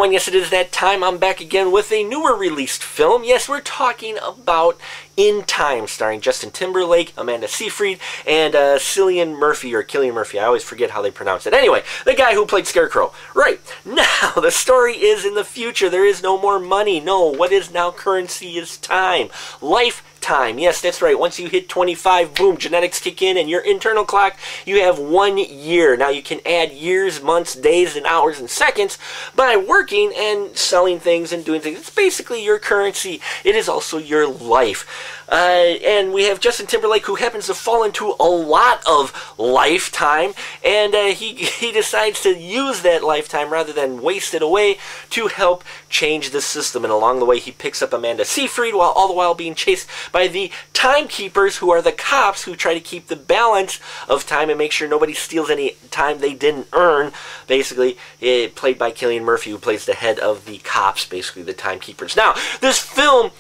everyone, yes it is that time. I'm back again with a newer released film. Yes, we're talking about In Time, starring Justin Timberlake, Amanda Seyfried, and Cillian Murphy, or Cillian Murphy. I always forget how they pronounce it. Anyway, the guy who played Scarecrow. Right, now the story is in the future. There is no more money. No, what is now currency is time. Lifetime. Yes, that's right. Once you hit 25, boom, genetics kick in, and your internal clock, you have 1 year. Now you can add years, months, days, and hours, and seconds by working and selling things and doing things. It's basically your currency. It is also your life. And we have Justin Timberlake, who happens to fall into a lot of lifetime, and he decides to use that lifetime rather than waste it away to help change the system. And along the way, he picks up Amanda Seyfried, while all the while being chased by the timekeepers, who are the cops who try to keep the balance of time and make sure nobody steals any time they didn't earn. Basically, played by Cillian Murphy, who plays the head of the cops, basically the timekeepers. Now, this film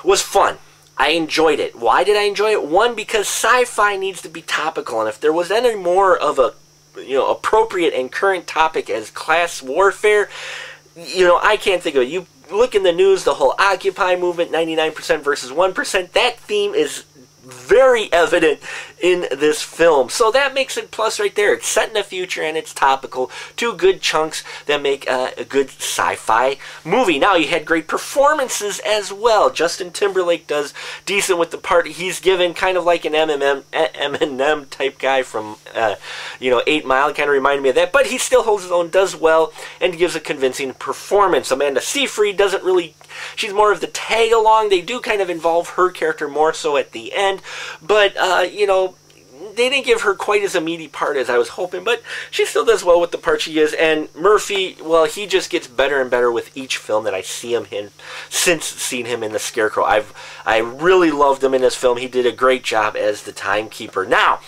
was fun. I enjoyed it. Why did I enjoy it? One, because sci-fi needs to be topical, and if there was any more of a appropriate and current topic as class warfare, I can't think of it. You look in the news, the whole Occupy movement, 99% versus 1%, that theme is very evident in this film. So that makes it plus right there. It's set in the future and it's topical. Two good chunks that make a good sci-fi movie. Now, you had great performances as well. Justin Timberlake does decent with the part he's given, kind of like an Eminem type guy from 8 Mile. Kind of reminded me of that, but he still holds his own, does well, and gives a convincing performance. Amanda Seyfried doesn't really, she's more of the tag along. They do kind of involve her character more so at the end, but they didn't give her quite as a meaty part as I was hoping, but she still does well with the part she is. And Murphy, well, he just gets better and better with each film that I see him in, since seeing him in The Scarecrow. I really loved him in this film. He did a great job as the timekeeper. Now,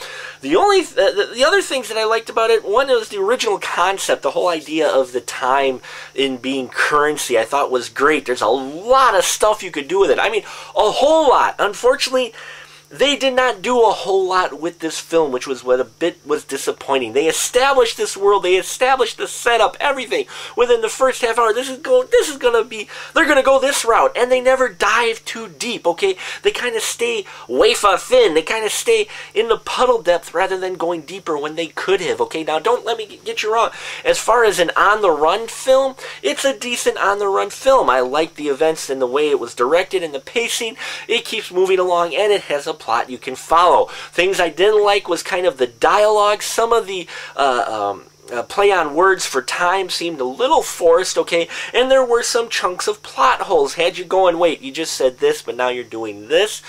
the other things that I liked about it, one was the original concept, the whole idea of the time in being currency, I thought was great. There's a lot of stuff you could do with it. I mean, a whole lot. Unfortunately, they did not do a whole lot with this film, which was what a bit was disappointing. They established this world, they established the setup, everything within the first half hour. They're gonna go this route, and they never dive too deep. Okay, they kind of stay wafer thin. They kind of stay in the puddle depth rather than going deeper when they could have. Okay, now don't let me get you wrong. As far as an on-the-run film, it's a decent on-the-run film. I like the events and the way it was directed and the pacing. It keeps moving along, and it has a plot you can follow. Things I didn't like was kind of the dialogue. Some of the play on words for time seemed a little forced, okay, and there were some chunks of plot holes. Had you going, wait, you just said this, but now you're doing this.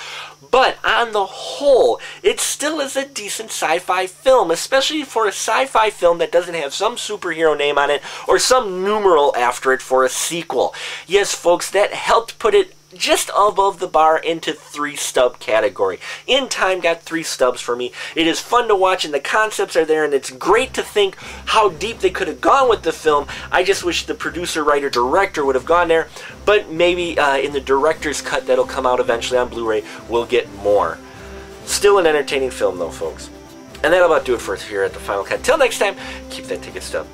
But on the whole, it still is a decent sci-fi film, especially for a sci-fi film that doesn't have some superhero name on it or some numeral after it for a sequel. Yes, folks, that helped put it just above the bar into 3-stub category. In Time got 3 stubs for me. It is fun to watch, and the concepts are there, and it's great to think how deep they could have gone with the film. I just wish the producer, writer, director would have gone there, but maybe in the director's cut that'll come out eventually on Blu-ray, we'll get more. Still an entertaining film, though, folks. And that'll about do it for us here at the Final Cut. Till next time, keep that ticket stub.